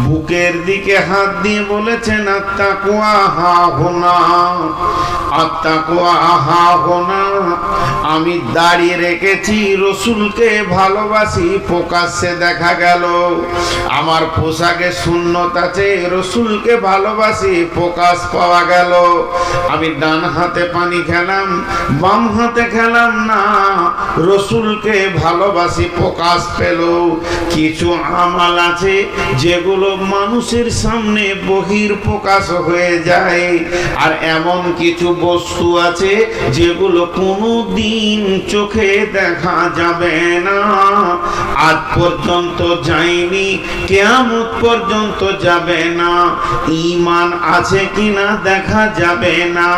বুকের দিকে হাত দিয়ে বলেছেন আত্তাকওয়া হাহুনা, আত্তাকওয়া হাহুনা। আমি দাঁড়িয়ে রেখেছি, রসুলকে ভালোবাসি, প্রকাশ্যে দেখা গেল। আমার পোশাকে সুন্নত আছে, রসুলকে ভালোবাসি, প্রকাশ পাওয়া গেল। আমি ডান হাতে পানি খেলাম, বাম হাতে খেলাম না, রসুলকে ভালোবাসি, প্রকাশ পেল। কিছু আমাল আছে যেগুলো মানুষের সামনে বহির প্রকাশ হয়ে যায়, আর এমন কিছু বস্তু আছে যেগুলো কোনো দিন চোখে দেখা যাবে না, আজ পর্যন্ত যায়নি, কিয়ামত পর্যন্ত যাবে না। ঈমান আছে কিনা দেখা যাবে না,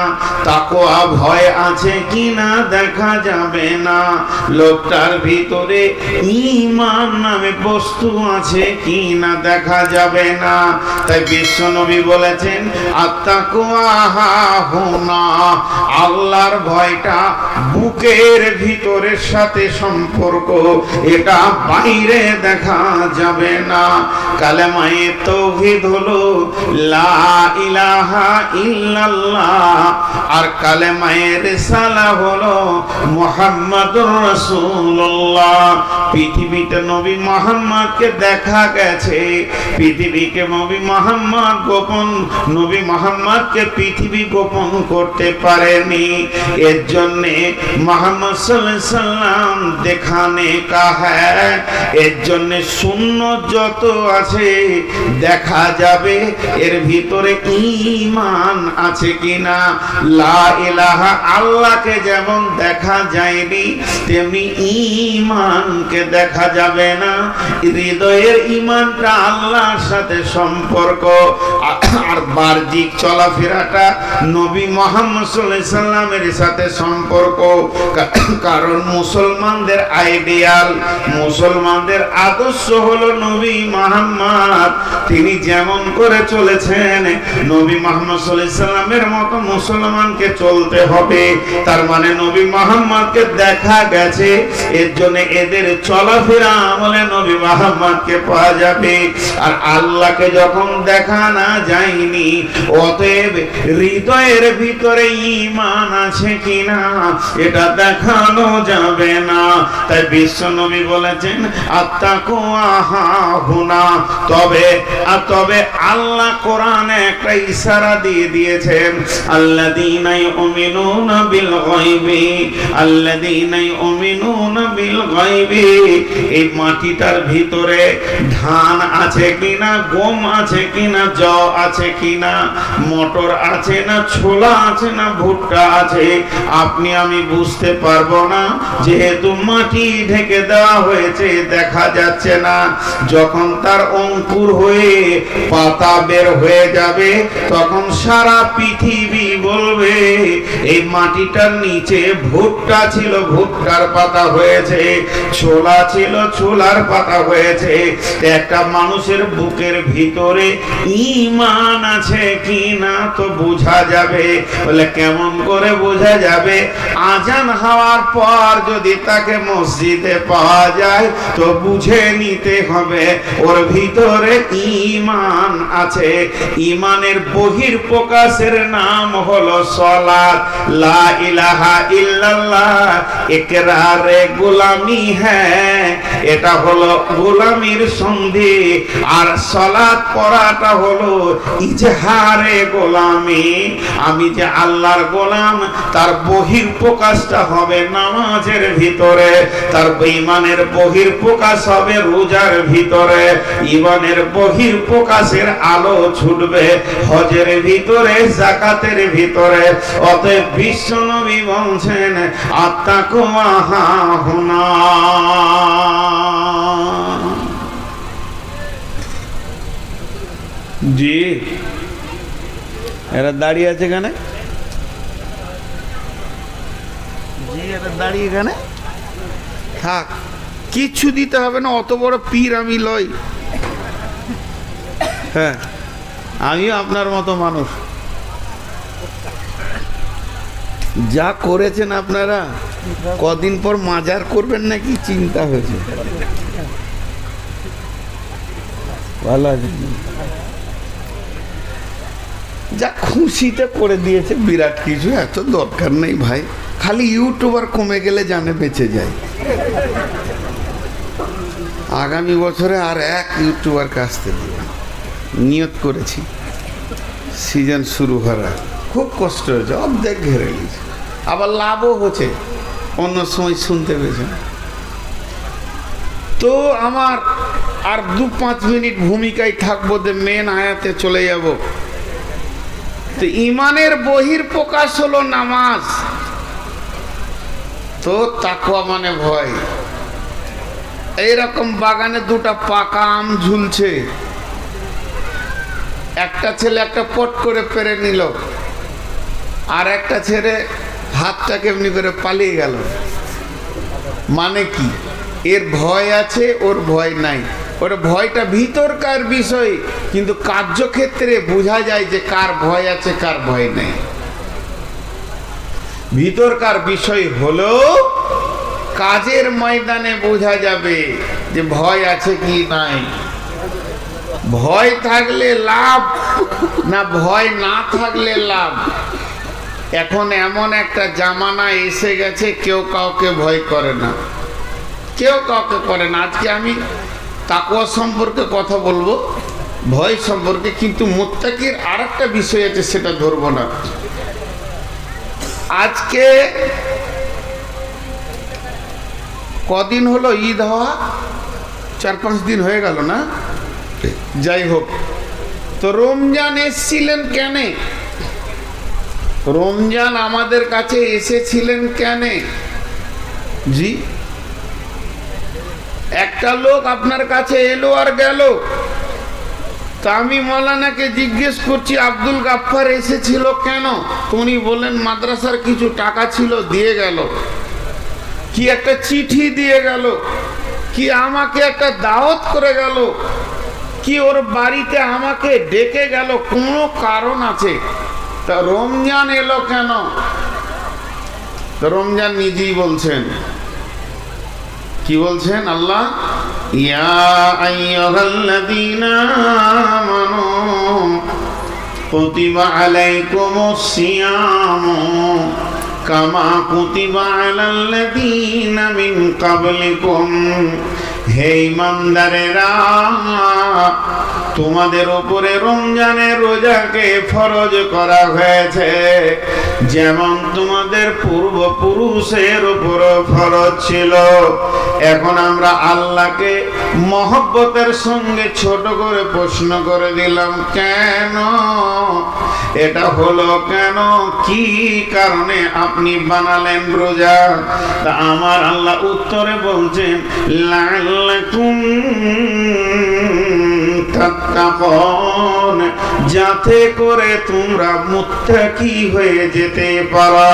তাকওয়া ভয় আছে কিনা দেখা যাবে না, লোকটার ভিতরে ঈমান নামে বস্তু আছে কিনা দেখা যাবে না। তাই বিশ্বনবী বলেছেন আত্তাকওয়া হাহুনা, আল্লাহর ভয়টা বুকের ভিতরের সাথে সম্পর্ক, এটা বাইরে দেখা যাবে না। কালেমায়ে তাওহীদ হলো লা ইলাহা ইল্লাল্লাহ, আর কালেমায়ে রিসালাহ হলো মুহাম্মাদুর রাসূলুল্লাহ। পৃথিবীতে নবী মুহাম্মদকে দেখা গেছে, পৃথিবীকে নবী মুহাম্মদ গোপন, নবী মুহাম্মদকে পৃথিবী গোপন করতে পারেনি। এর জন্য মুহাম্মদ সাল্লাল্লাহু আলাইহি সাল্লাম দেখানে কা হ্যায়, এর জন্য সুন্নত যত আছে দেখা যাবে এর ভিতরে ঈমান আছে কিনা। লা ইলাহা, আল্লাহকে যেমন দেখা যায়নি তেমনি ঈমানকে দেখা যাবে না। হৃদয়ের ঈমানটা আল্লাহর সাথে সম্পর্ক, আর বাহ্যিক চলাফেরাটা নবী মুহাম্মদ সাল্লাল্লাহু আলাইহি সাল্লামের সাথে সম্পর্ক। কারণ মুসলমানদের আইডিয়াল, মুসলমানদের আদর্শ হলো নবী মুহাম্মদ। তিনি যেমন করে চলেছেন নবী মুহাম্মদ সাল্লাল্লাহু আলাইহি সাল্লামের মতো মুসলমানকে চলতে হবে। তার মানে নবী মুহাম্মদকে দেখা গেছে, এর জন্য এদের চলাফেরা আমলে নবী মুহাম্মদকে পাওয়া যাবে। আর আল্লাহকে যখন দেখা না যায়নি, অতএব হৃদয়ের ভিতরে ঈমান আছে কিনা এটা দেখানো যাবে না। তাই বিশ্বনবী বলেছেন আত্তাকওয়া হাহুনা। তবে আল্লাহ কোরআনে একটা ইশারা দিয়ে দিয়েছেন, আল্লাযীনা ইউমিনুনা বিল গায়বি, আল্লাযীনা ইউমিনুনা বিল গায়বি। এই মাটিটার ভিতরে ধান আছে কিনা, গম আছে কিনা, জব আছে কিনা, মটর আছে না, ছোলা আছে না, ভুট্টা আছে, আপনি আমি বুঝতে পারবো না, যেহেতু মাটি ঢেকে দেওয়া হয়েছে, দেখা যাচ্ছে না। যখন তার অঙ্কুর হয়ে পাতা বের হয়ে যাবে, তখন সারা পৃথিবী বলবে এই মাটিটার নিচে ভুট্টা ছিল, ভুট্টার পাতা হয়েছে, ছোলা ছিল, ছোলার পাতা হয়েছে। একটা মানুষের বুকের ভিতরে ঈমান আছে কিনা তো বোঝা যাবে। বলে কেমন করে বোঝা যাবে? আজান হওয়ার পর যদি তাকে মসজিদে পাওয়া যায় তো বুঝে নিতে হবে ওর ভিতরে ঈমান আছে। ঈমানের বহির প্রকাশের নাম হলো সালাত। লা ইলাহা ইল্লাল্লাহ ইকরারে গোলামি হ্যায়, এটা হলো গোলামির সন্ধি। আর সালাত পড়াটা হলো ইজহারে গোলামি। আমি যে আল্লাহর গোলাম, তার বহির প্রকাশটা হবে নামাজের ভিতরে, তার ঈমানের বহির প্রকাশ হবে রোজার ভিতরে, ঈমানের বহির প্রকাশের আলো ছুটবে হজের ভিতরে, যাকাতের ভিতরে। অতএব বিশ্বনবী বলছেন আত্তাকওয়া হাহুনা। জি, এরা দাঁড়িয়ে আছে এখানে, জি এরা দাঁড়িয়ে এখানে থাক, কিচ্ছু দিতে হবে না, অত বড় পীর আমি লই। হ্যাঁ, আমিও আপনার মতো মানুষ। যা করেছেন আপনারা, কদিন পর মাজার করবেন নাকি চিন্তা হয়েছে। ভালো আছে, যা খুশিতে করে দিয়েছে বিরাট কিছু, এত দরকার নেই ভাই। খালি ইউটিউবার কমে গেলে জানে বেঁচে যায়। আগামী বছরে আর এক ইউটিউবার কাছতে দিব, নিয়ত করেছি। সিজন শুরু হওয়ার খুব কষ্ট হয়েছে, অর্ধেক ঘেরে নিয়েছে, আবার লাভও হচ্ছে, অন্য সময় শুনতে পেয়েছেন। তো আমার আর 2-5 মিনিট ভূমিকায় থাকবো, যে মেন আয়াতে চলে যাব। তো ইমানের বহির প্রকাশ হলো নামাজ। তো তাকওয়া মানে ভয়। এইরকম বাগানে 2টা পাকা আম ঝুলছে, একটা ছেলে একটা পট করে পেরে নিল, আর একটা ছেলে হাতটাকে এমনি করে পালিয়ে গেল। মানে কি? এর ভয় আছে, ওর ভয় নাই। ওর ভয়টা ভিতরকার বিষয়, কিন্তু কার্যক্ষেত্রে বোঝা যায় যে কার ভয় আছে কার ভয় নেই। ভিতরকার বিষয় হলো কাজের ময়দানে বোঝা যাবে যে ভয় আছে কি নাই। ভয় থাকলে লাভ না ভয় না থাকলে লাভ। এখন এমন একটা জামানা এসে গেছে, কেউ কাউকে ভয় করে না, কেউ কাউকে করে না। আজকে আমি তাকওয়া সম্পর্কে কথা বলবো, ভয় সম্পর্কে, কিন্তু মুত্তাকির আর একটা বিষয় আছে, সেটা ধরবো না। আজকে কদিন হলো ঈদ হওয়া? 4-5 দিন হয়ে গেল না? যাই হোক, তো রমজান এসেছিলেন কেন? রমজান আমাদের কাছে এসেছিলেন কেন? জি, একটা লোক আপনার কাছে এলো আর গেল। তা আমি মৌলানাকে জিজ্ঞেস করছি, আব্দুল গাফফার এসেছিল কেন? উনি বলেন মাদ্রাসার কিছু টাকা ছিল, দিয়ে গেল। কি একটা চিঠি দিয়ে গেল, কি আমাকে একটা দাওয়াত করে গেল, কি ওর বাড়িতে আমাকে ডেকে গেল, কোনো কারণ আছে। তা রমজান এলো কেন? তো রমজান নিজেই বলছেন, কি বলছেন আল্লাহ? ইয়া আইয়ুহাল্লাযীনা আমানু কুতিবা আলাইকুমুস সিয়ামু কামা কুতিবা আলাল্লাযীনা মিন ক্বাবলিকুম। হে ঈমানদারেরা, তোমাদের উপরে রমজানের রোজাকে ফরজ করা হয়েছে, যেমন তোমাদের পূর্বপুরুষের উপর ফরজ ছিল। এখন আমরা আল্লাহকে মহব্বতের সঙ্গে ছোট করে প্রশ্ন করে দিলাম, কেন এটা হলো? কেন, কি কারণে আপনি বানালেন রোজা? তা আমার আল্লাহ উত্তরে বলছেন, লাআল্লাকুম তাত্তাকুন, যাতে করে তোমরা মুত্তাকি হয়ে যেতে পারো।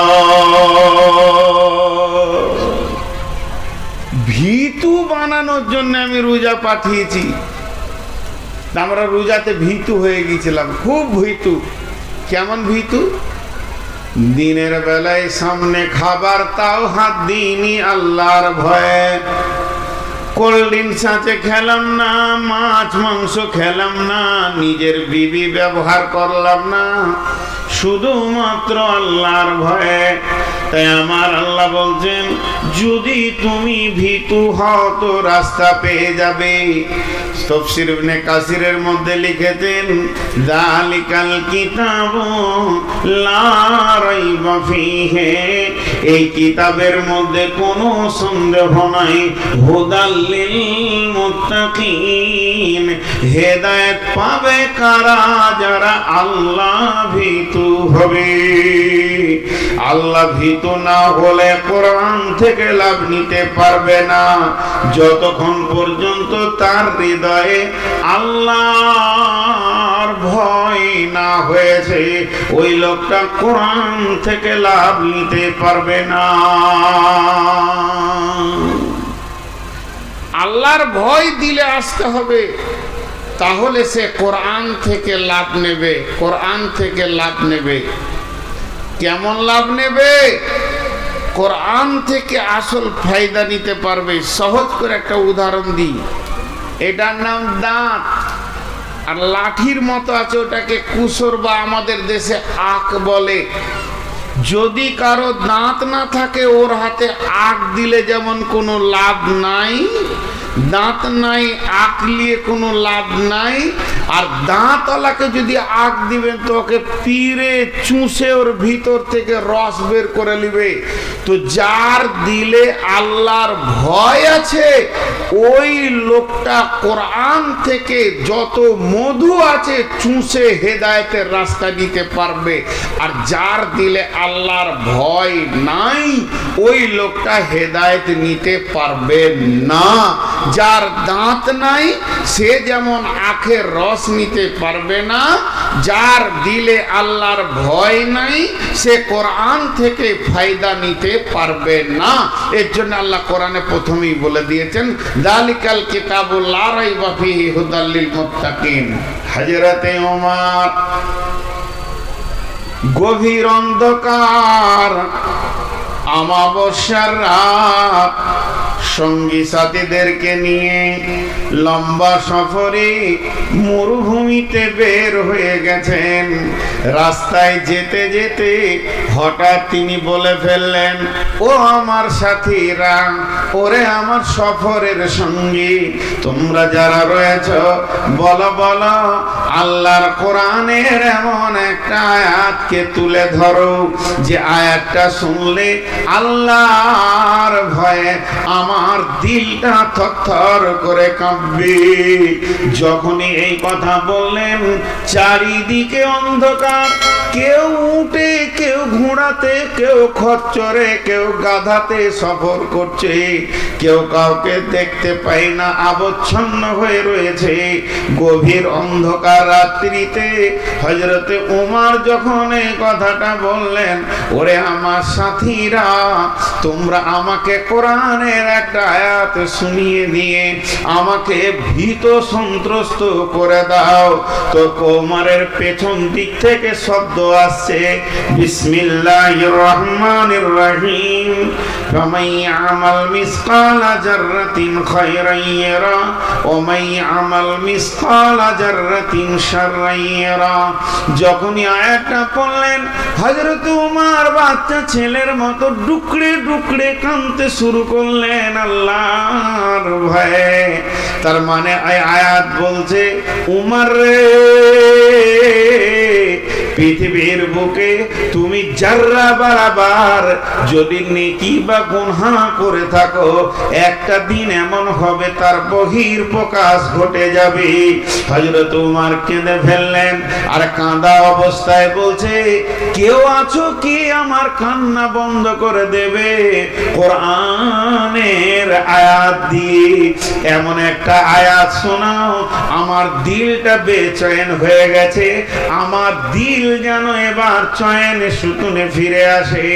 ভীতু বানানোর জন্য আমি রোজা পাঠিয়েছি। আমরা রোজাতে ভীতু হয়ে গিয়েছিলাম, খুব ভীতু। কেমন ভীতু? দিনের বেলায় সামনে খাবার, তাও হাত দিইনি আল্লাহর ভয়ে। কোল্ড ড্রিঙ্কস আছে খেলাম না, মাছ মাংস খেলাম না, নিজের বিবি ব্যবহার করলাম না, শুধুমাত্র আল্লাহর ভয়ে। তাই আমার আল্লাহ বলছেন, যদি তুমি ভীতু হও তো রাস্তা পেয়ে যাবে। তাফসীর ইবনে কাসিরের মধ্যে লিখেছেন, যালিকাল কিতাবু লা রাইবা ফীহি, এই কিতাবের মধ্যে কোনো সন্দেহ নাই, হুদাল লিল মুত্তাকিন, হেদায়েত পাবে কারা? যারা আল্লাহ ভীতু হবে। আল্লাহ ভীতু না হলে কোরআন থেকে লাভ নিতে পারবে না, যতক্ষণ পর্যন্ত তার হৃদয়ে আল্লাহর ভয় না হয়েছে, ওই লোকটা কোরআন থেকে লাভ নিতে পারবে না। আল্লাহর ভয় দিলে আসতে হবে, তাহলে সে কোরআন থেকে লাভ নেবে। কোরআন থেকে লাভ নেবে। কেমন লাভ নেবে? কোরআন থেকে আসল ফায়দা নিতে পারবে। সহজ করে একটা উদাহরণ দিই, এটার নাম দাঁত। আর লাঠির মতো আছে, ওটাকে কুসর বা আমাদের দেশে আখ বলে। যদি কারো দাঁত না থাকে ওর হাতে আখ দিলে যেমন কোনো লাভ নাই, দাঁত নাই আখ নিয়ে কোনো লাভ নাই। আর দাঁতওয়ালাকে যদি আখ দিবেন তো ওকে পিড়ে চুষে ওর ভিতর থেকে রস বের করে নিবে। তো যার দিলে আল্লাহর ভয় আছে ওই লোকটা কোরআন থেকে যত মধু আছে চুষে হেদায়েতের রাস্তা দিতে পারবে। আর যার দিলে আল্লাহর ভয় নাই ওই লোকটা হেদায়েত নিতে পারবে না। যার দাঁত নাই সে যেমন আখের রস নিতে পারবে না, যার দিলে আল্লাহর ভয় নাই সে কোরআন থেকে ফায়দা নিতে পারবে না। এর জন্য আল্লাহ কোরআনে প্রথমেই বলে দিয়েছেন যালিকাল কিতাবুল লা রাইবা ফীহি হুদাল লিল মুত্তাকিন। হযরতে ওমর গভীর অন্ধকার আমাবস্যার রাত সঙ্গী সাথীদেরকে নিয়ে লম্বা সফরে মরুভূমিতে বের হয়ে গেছেন। রাস্তায় যেতে যেতে হঠাৎ তিনি বলে ফেললেন, ও আমার সাথীরা, ওরে আমার সফরের সঙ্গী, তোমরা যারা রয়েছ বলো বলো আল্লাহর কোরআনের এমন একটা আয়াতকে তুলে ধরো যে আয়াতটা শুনলে আল্লাহর ভয়ে আমার দিলটা থরথর করে কাঁপবে। যখনই এই কথা বললেন চারিদিকে অন্ধকার, কেউ উঠে, কেউ ঘোড়াতে, কেউ খচ্চরে, কেউ গাধাতে সফর করছে, কেউ কাউকে দেখতে পায় না, আবচ্ছন্ন হয়ে রয়েছে গভীর অন্ধকার রাত্রিতে। হযরতে ওমর যখন এই কথাটা বললেন, ওরে আমার সাথীরা, তোমরা আমাকে কোরআনের একটা আয়াত শুনিয়ে দিয়ে আমাকে ভীত সন্ত্রস্ত করে দাও। তো ওমরের পেছন দিক থেকে শব্দ আসছে, বিসমিল্লাহির রহমানির রহিম, ফামান ইয়ামাল মিসকালা যাররাতিন খায়রান ইয়ারা ওয়া মান ইয়ামাল মিসকালা যাররাতিন শাররান ইয়ারা। যখনই আয়াতটা পড়লেন হযরত ওমর বাচ্চা ছেলের মতো ডুকরে ডুকরে কাঁদতে শুরু করলেন আল্লাহর ভয়ে। তার মানে আয়াত বলছে, উমর রে, পৃথিবীর বুকে তুমি যাররা বারাবার যদি নেকি বা গুনাহ করে থাকো, একটা দিন এমন হবে তার বহির প্রকাশ ঘটে যাবে। হযরত ওমর কেঁদে ফেললেন আর কাঁদা অবস্থায় বলছে, কেউ আছো কি আমার কান্না বন্ধ করে দেবে কোরআনের আয়াত দিয়ে? এমন একটা আয়াত শোনাও, আমার দিলটা বেচৈন হয়ে গেছে, আমার দিল যেন এবার চয়নে সুতুনে ফিরে আসে।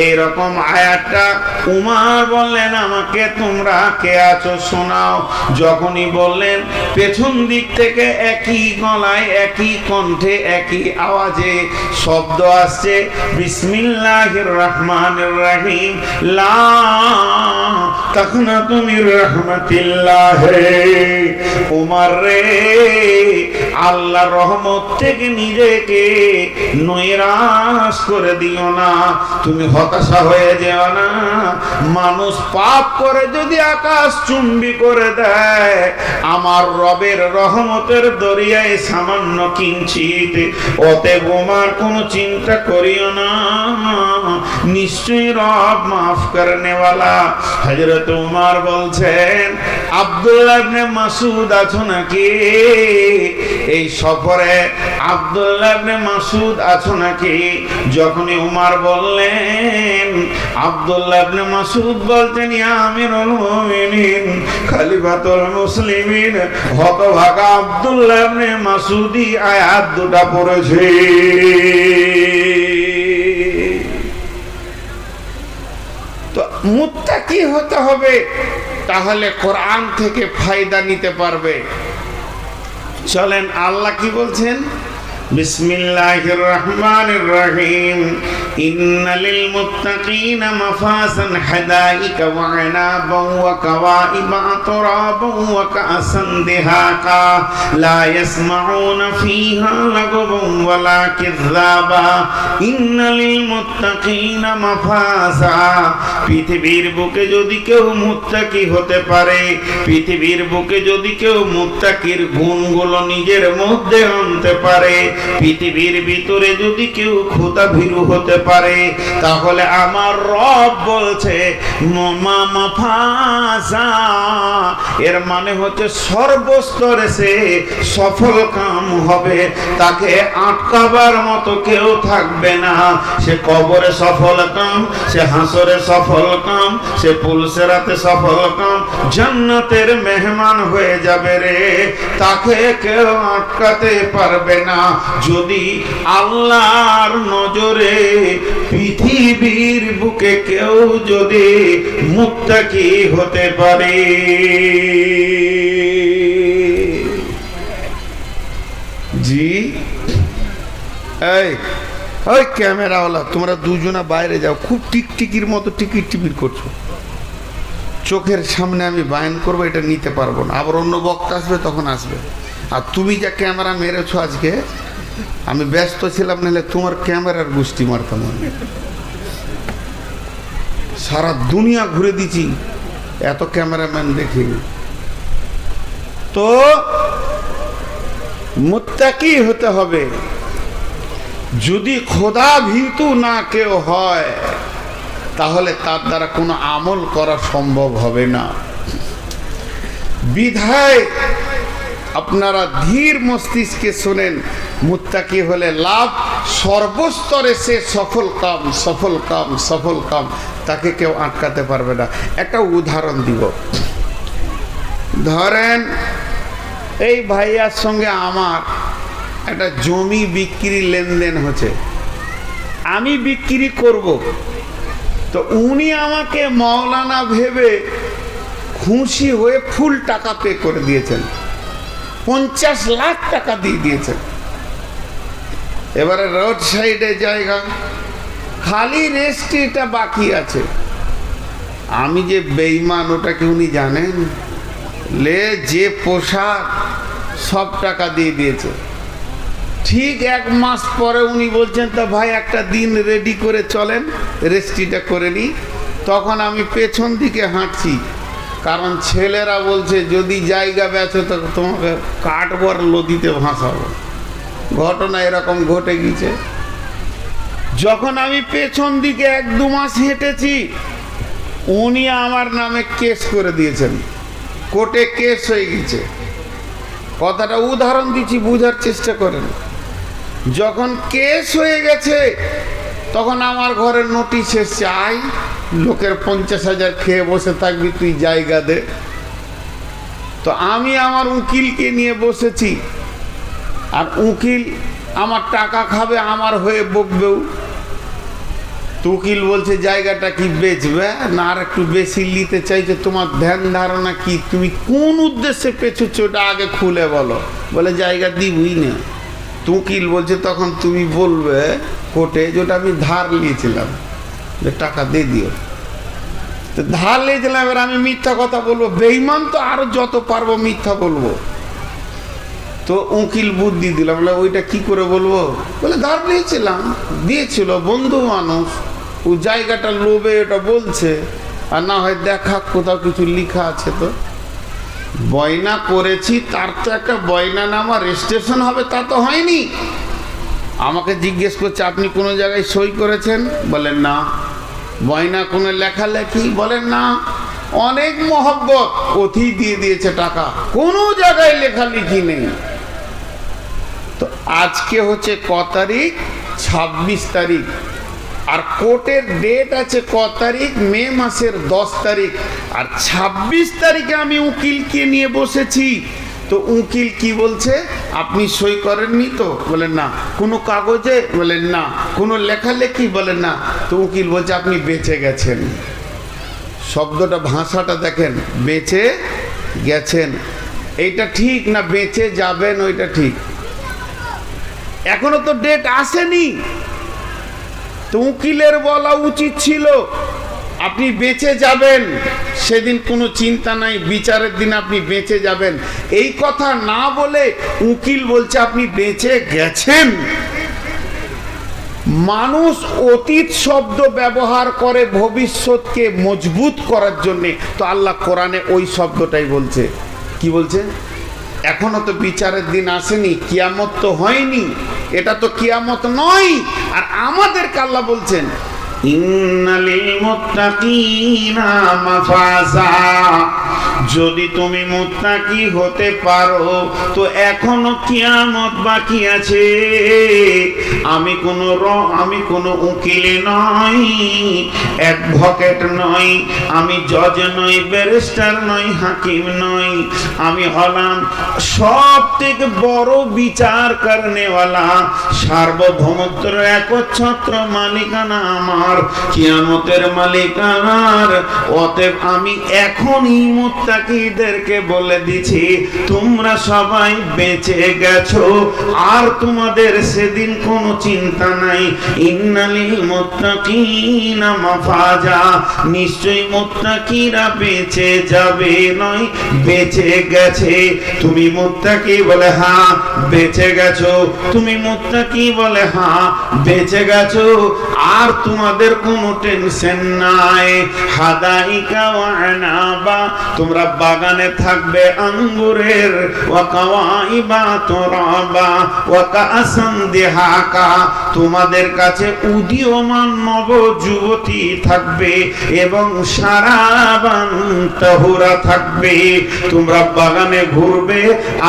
এইরকম আয়াতটা উমর বললেন, আমাকে তোমরা কে আছো শোনাও। যখনই বললেন পেছন দিক থেকে একই গলায়, একই কণ্ঠে, একই আওয়াজে শব্দ আসছে, বিসমিল্লাহির রহমানির রহিম, লা তাকনাতু মির রাহমাতিল্লাহ। উমর রে, আল্লাহর রহমত থেকে নিজেকে নৈরাশ করে দিও না, তুমি হতাশা হয়ে যেও না। মানুষ পাপ করে যদি আকাশ চুম্বি করে দেয়, আমার রবের রহমতের দরিয়ায় সামান্য কিঞ্চিত, অতএব ওমর কোনো চিন্তা করিও না, নিশ্চয়ই রব মাফ করনে ওয়ালা। হযরত ওমর বলছেন, আব্দুল্লাহ ইবনে মাসউদ আছো নাকি এই সফরে? আব্দুল্লাহ ইবনে মাসউদ আছো নাকি? যখনই ওমর বললেন, আব্দুল্লাহ ইবনে মাসউদ বলতেন, ইয়া আমিরুল মুমিনিন, খলিফাতুল মুসলিমিন, হতভাগা আব্দুল্লাহ ইবনে মাসউদি আয়াত দুটো পড়েছে। তো মুত্তাকি হতে হবে, তাহলে কোরআন থেকে ফায়দা নিতে পারবে। চলেন আল্লাহ কি বলছেন, বিসমিল্লাহির রহমানির রহিম, ইন্নালিল মুত্তাকিনা মাফাজান হাদাইকা ওয়া আনাবান ওয়া কাওয়াইবা আতরাবান ওয়া কাসান দিহাকা লা ইয়াসমাউনা ফিহা লাগবান ওয়ালা কিযাবা ইন্নালিল মুত্তাকিনা মাফাজা। পৃথিবীর বুকে যদি কেউ মুত্তাকি হতে পারে, পৃথিবীর বুকে যদি কেউ মুত্তাকির গুণগুলো নিজের মধ্যে আনতে পারে, পৃথিবীর ভিতরে যদি কেউ খোদাভীরু হতে পারে, তাহলে আমার রব বলছে মাফাজা, এর মানে হচ্ছে সর্বস্তরে সে সফল কাম হবে, তাকে আটকাবার মতো কেউ থাকবে না। সে কবরে সফল কাম, সে হাসরে সফল কাম, সে পুলসেরাতে সফল কাম, জান্নাতের মেহমান হয়ে যাবে রে, তাকে কেউ আটকাতে পারবে না। যদি আল্লাহর নজরে পৃথিবীর বুকে কেউ যদি মুত্তাকি হতে পারে। জি এই ওই ক্যামেরাওয়ালা, তোমরা দুজনা বাইরে যাও, খুব টিকটিকির মতো টিকির টিপির করছো। চোখের সামনে আমি বায়ান করবো, এটা নিতে পারবো না। আবার অন্য বক্তা আসবে, তখন আসবে। আর তুমি যা ক্যামেরা মেরেছো আজকে, আমি ব্যস্ত ছিলাম, নাহলে তোমার ক্যামেরার গোষ্ঠী মারতাম। সারা দুনিয়া ঘুরে দিছি, এত ক্যামেরাম্যান দেখিনি। তো মুত্তাকি হতে হবে। যদি খোদা ভীতু না কেউ হয়, তাহলে তার দ্বারা কোনো আমল করা সম্ভব হবে না। বিধায় আপনারা ধীর মস্তিষ্কে শোনেন, মুত্তাকি হলে লাভ সর্বস্তরে সে সফল কাম, সফল কাম, সফল কাম, তাকে কেউ আটকাতে পারবে না। একটা উদাহরণ দিব। ধরেন এই ভাইয়ার সঙ্গে আমার একটা জমি বিক্রি লেনদেন হচ্ছে, আমি বিক্রি করব, তো উনি আমাকে মাওলানা ভেবে খুশি হয়ে ফুল টাকা পে করে দিয়েছেন, 50 লাখ টাকা দিয়ে দিয়েছেন। এবারে রোড সাইডে জায়গা খালি, রেজিস্ট্রিটা বাকি আছে। আমি যে বেঈমান ওটা কি উনি জানেন? লে যে পোশাক সব টাকা দিয়ে দিয়েছে। ঠিক 1 মাস পরে উনি বলছেন, তা ভাই একটা দিন রেডি করে চলেন, রেজিস্ট্রিটা করে নিই। তখন আমি পেছন দিকে হাঁটছি, কারণ ছেলেরা বলছে যদি জায়গা বেচো তো তোমাকে কাঠবর নদীতে ভাসাবো। ঘটনা এরকম ঘটে গেছে। যখন আমি পেছন দিকে 1-2 মাস হেঁটেছি, উনি আমার নামে কেস করে দিয়েছেন, কোর্টে কেস হয়ে গেছে। কথাটা উদাহরণ দিচ্ছি, বুঝার চেষ্টা করেন। যখন কেস হয়ে গেছে, তখন আমার ঘরে নোটিশ এসছে, আয় লোকের 50,000 খেয়ে বসে থাকবি, তুই জায়গা দে। তো আমি আমার উকিলকে নিয়ে বসেছি, আর উকিল আমার টাকা খাবে, আমার হয়ে বকবেও। তো উকিল বলছে জায়গাটা কি বেচবে না আর একটু বেশি নিতে চাইছে, তোমার ধ্যান ধারণা কি, তুমি কোন উদ্দেশ্যে পেছুচ্ছ ওটা আগে খুলে বলো। বলে জায়গা দিবই না। তো উকিল বলছে তখন তুমি বলবে কোর্টে যে ওটা আমি ধার নিয়েছিলাম, যে টাকা দিয়ে দিও। তো ধার নিয়েছিলাম, এবার আমি মিথ্যা কথা বলবো, বেঈমান তো আরো যত পারবো মিথ্যা বলবো। তো উকিল বুদ্ধি দিলাম, বলে ওইটা কি করে বলবো? বলে ধার নিয়েছিলাম, দিয়েছিল বন্ধু মানুষ, ও জায়গাটা লোভে ওটা বলছে, আর না হয় দেখা কোথাও কিছু লেখা আছে। তো বয়না করেছি, তার তো একটা বয়নানামা রেজিস্ট্রেশন হবে, তা তো হয়নি। আমাকে জিজ্ঞেস করছে আপনি কোনো জায়গায় সই করেছেন? বলেন না। বয়না কোনো লেখালেখি? বলেন না। অনেক মহব্বত, অতি দিয়ে দিয়েছে টাকা, কোনো জায়গায় লেখালেখি নেই। তো আজকে হচ্ছে ক তারিখ? 26 তারিখ। আর কোর্টের ডেট আছে ক তারিখ? মে মাসের 10 তারিখ। আর 26 তারিখে আমি উকিলকে নিয়ে বসেছি। তো উকিল কি বলছে, আপনি সই করেননি তো? বলেন না। কোনো কাগজে? বলেন না। কোনো লেখালেখি? বলেন না। তো উকিল বলছে আপনি বেঁচে গেছেন। শব্দটা, ভাষাটা দেখেন, বেঁচে গেছেন। এইটা ঠিক না বেঁচে যাবেন ওইটা ঠিক? এখনো তো ডেট আসেনি। তো উকিলের বলা উচিত ছিল আপনি বেঁচে যাবেন, সেদিন কোনো চিন্তা নাই, বিচারের দিন আপনি বেঁচে যাবেন। এই কথা না বলে উকিল বলছে আপনি বেঁচে গেছেন। মানুষ অতীত শব্দ ব্যবহার করে ভবিষ্যৎকে মজবুত করার জন্যে, তো আল্লাহ কোরআনে ওই শব্দটাই বলছে। কি বলছে? এখনো তো বিচারের দিন আসেনি, কিয়ামত তো হয়নি, এটা তো কিয়ামত নয়। আর আমাদেরকে আল্লাহ বলছেন ইন্নালিল মুত্তাকিনা মাফাজা, যদি তুমি মুত্তাকি হতে পারো তো এখনো কিয়ামত বাকি আছে। আমি কোনো উকিল নই, অ্যাডভোকেট নই, আমি জজ নই, ব্যারিস্টার নই, হাকিম নই, আমি হলাম সব থেকে বড় বিচার করনেওয়ালা, সার্বভৌমত্বের একচ্ছত্র মালিকানা আমার, কিয়ামতের মালিকানার। অতএব আমি এখনই মুত্তাকিদেরকে বলে দিছি তোমরা সবাই বেঁচে গেছো, আর তোমাদের সেদিন কোনো চিন্তা নাই। ইন্নালিল মুত্তাকিনা মাফাজা, নিশ্চয়ই মুত্তাকিরা বেঁচে যাবে, নয় বেঁচে গেছে। তুমি মুত্তাকি বলে হ্যাঁ বেঁচে গেছো, তুমি মুত্তাকি বলে হ্যাঁ বেঁচে গেছো, আর তোমাদের কোনো টেনশন নাই। হাদাইকা ওয়া আনাবা, তোমরা বাগানে থাকবে আঙ্গুরের, ওয়া কাওয়াইবা তুরাবা ওয়া কাআসান দিহাকা, তোমাদের কাছে উদীয়মান নব যুবতী থাকবে এবং সারাবান তাহুরা থাকবে। তোমরা বাগানে ঘুরবে,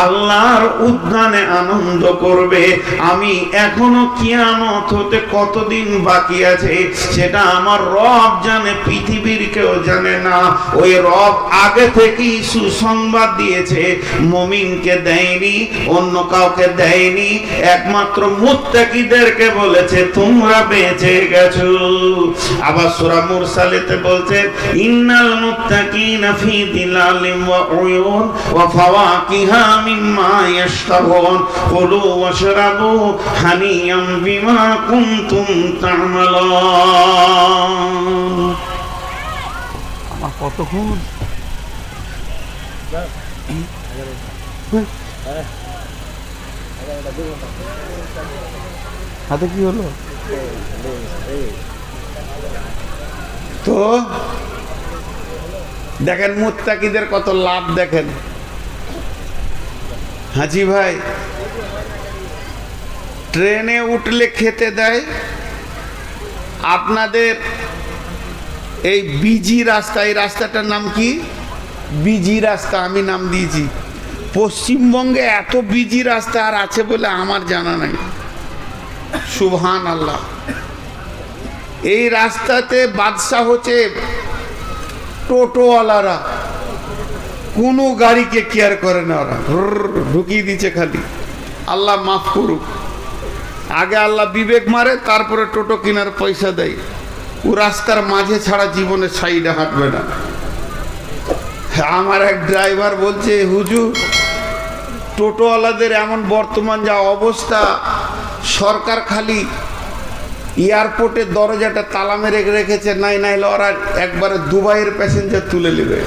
আল্লাহর উদ্যানে আনন্দ করবে। আমি এখনো কিয়ামত হতে কতদিন বাকি আছে সেটা আমার রব জানে, পৃথিবীর কেউ জানে না। ওই রব আগে থেকেই সুসংবাদ দিয়েছে, মুমিনকে দেয়নি, অন্য কাউকে দেয়নি, একমাত্র মুত্তাকিদেরকে বলেছে তোমরা বেঁচে গেছো। আবার সূরা মুরসালেতে বলছে ইন্নাল মুত্তাকিনা ফি দিলালিন ওয়া উয়ুন ওয়া ফাওয়াকিহা মিম্মা ইয়াশতাহুন কুলু ওয়াশরাবু হানিয়াম বিমা কুনতুম তা'মালুন। আমার কতক্ষণ হাতে কি হলো? তো দেখেন মুত্তাকিদের কত লাভ দেখেন। হাজি ভাই, ট্রেনে উঠলে খেতে দেয়, আপনাদের এই বিজি রাস্তা, এই রাস্তাটার নাম কি? বিজি রাস্তা আমি নাম দিয়েছি। পশ্চিমবঙ্গে এত বিজি রাস্তা আর আছে বলে আমার জানা নাই। সুবহান আল্লাহ। এই রাস্তাতে বাদশা হচ্ছে টোটোওয়ালারা, কোনো গাড়িকে কেয়ার করে না, ওরা ঢুকিয়ে দিচ্ছে খালি। আল্লাহ মাফ করুক। আগে আল্লাহ বিবেক মারে, তারপরে টোটো কেনার পয়সা দেয়। ও রাস্তার মাঝে ছাড়া জীবনে সাইডে হাঁটবে না। আমার এক ড্রাইভার বলছে হুজুর, টোটোওয়ালাদের এমন বর্তমান যা অবস্থা, সরকার খালি এয়ারপোর্টের দরজাটা তালা মেরে রেখেছে, নাইলে ওরা একবারে দুবাইয়ের প্যাসেঞ্জার তুলে নেবে।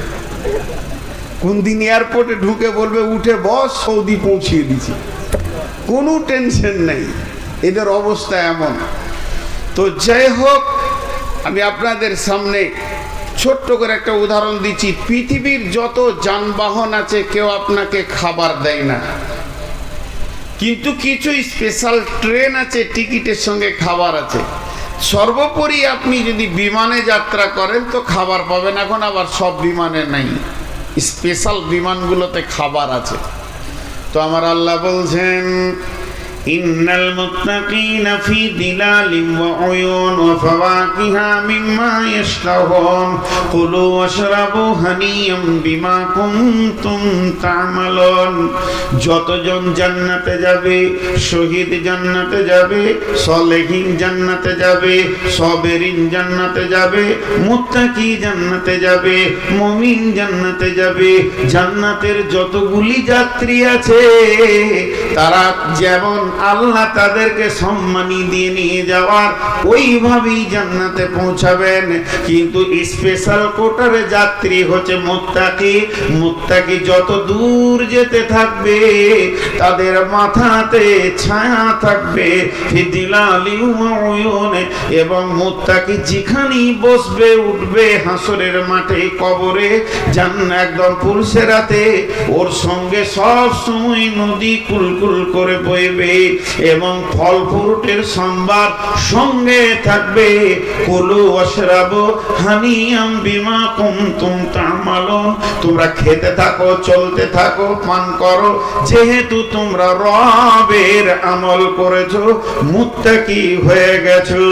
কোন দিন এয়ারপোর্টে ঢুকে বলবে উঠে বস, সৌদি পৌঁছিয়ে দিছি, কোনো টেনশন নেই। এদের অবস্থা এমন। তো যাই হোক, আমি আপনাদের সামনে ছোট্ট করে একটা উদাহরণ দিচ্ছি। পৃথিবীর যত যানবাহন আছে কেউ আপনাকে খাবার দেয় না, কিন্তু কিছু স্পেশাল ট্রেন আছে, টিকিটের সঙ্গে খাবার আছে। সর্বোপরি আপনি যদি বিমানে যাত্রা করেন তো খাবার পাবেন। এখন আবার সব বিমানে নাই, স্পেশাল বিমানগুলোতে খাবার আছে। তো আমার আল্লাহ বলছেন ইন্নাল মুত্তাকিনা ফি দিলালিন ওয়া উয়ুন ওয়া ফাওয়াকিহা মিম্মা ইয়াশতাহুন কুলু ওয়াশরাবু হানিয়াম বিমা কুনতুম তা'মালুন। যতজন জান্নাতে যাবে, শহীদ জান্নাতে যাবে, সালেহিন জান্নাতে যাবে, সাবেরিন জান্নাতে যাবে, মুত্তাকি জান্নাতে যাবে, মুমিন জান্নাতে যাবে। জান্নাতের যতগুলি যাত্রী আছে তারা যেমন আল্লাহ তাদেরকে সম্মানী দিয়ে নিয়ে যাওয়ার ওইভাবেই জান্নাতে পৌঁছাবেন। কিন্তু স্পেশাল কোটারে যাত্রী হচ্ছে মুত্তাকি। মুত্তাকি যত দূর যেতে থাকবে তাদের মাথাতে ছায়া থাকবে এবং মুত্তাকি যেখানেই বসবে উঠবে হাসরের মাঠে কবরে একদম পুলসেরাতে ওর সঙ্গে সব সময় নদী কুলকুল করে বইবে এবং ফল ফ্রুটের সম্ভার সঙ্গে থাকবে। কুলু ওয়াশরাবু হানিয়াম বিমা কুনতুম তা'মালুন, তোমরা খেতে থাকো, চলতে থাকো, পান করো, যেহেতু তোমরা রবের আমল করেছো, মুত্তাকি হয়ে গেছো।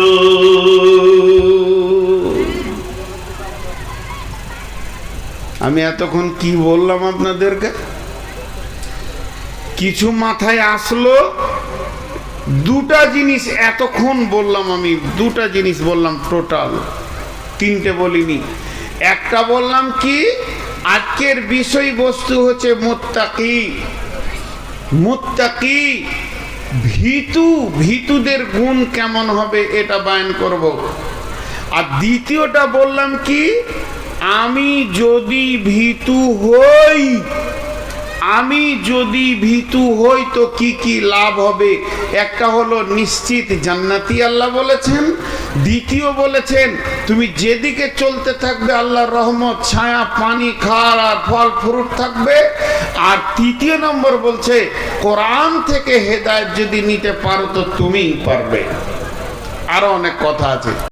আমি এতক্ষণ কি বললাম আপনাদেরকে? কিছু মাথায় আসলো? দুটা জিনিস এতক্ষণ বললাম, আমি দুটা জিনিস বললাম, টোটাল তিনটে বলিনি। একটা বললাম কি, আজকের বিষয়বস্তু হচ্ছে মুত্তাকি। মুত্তাকি ভীতু, ভীতুদের গুণ কেমন হবে এটা বয়ান করব। আর দ্বিতীয়টা বললাম কি, আমি যদি ভীতু হই, আমি যদি ভীতু হই তো কি কি লাভ হবে। একটা হলো নিশ্চিত জান্নাতি আল্লাহ বলেছেন, দ্বিতীয় বলেছেন তুমি যেদিকে চলতে থাকবে আল্লাহর রহমত, ছায়া, পানি, খাওয়ার আর ফল ফ্রুট থাকবে। আর তৃতীয় নম্বর বলছে কোরআন থেকে হেদায়েত যদি নিতে পারো তো তুমিই পারবে। আরো অনেক কথা আছে।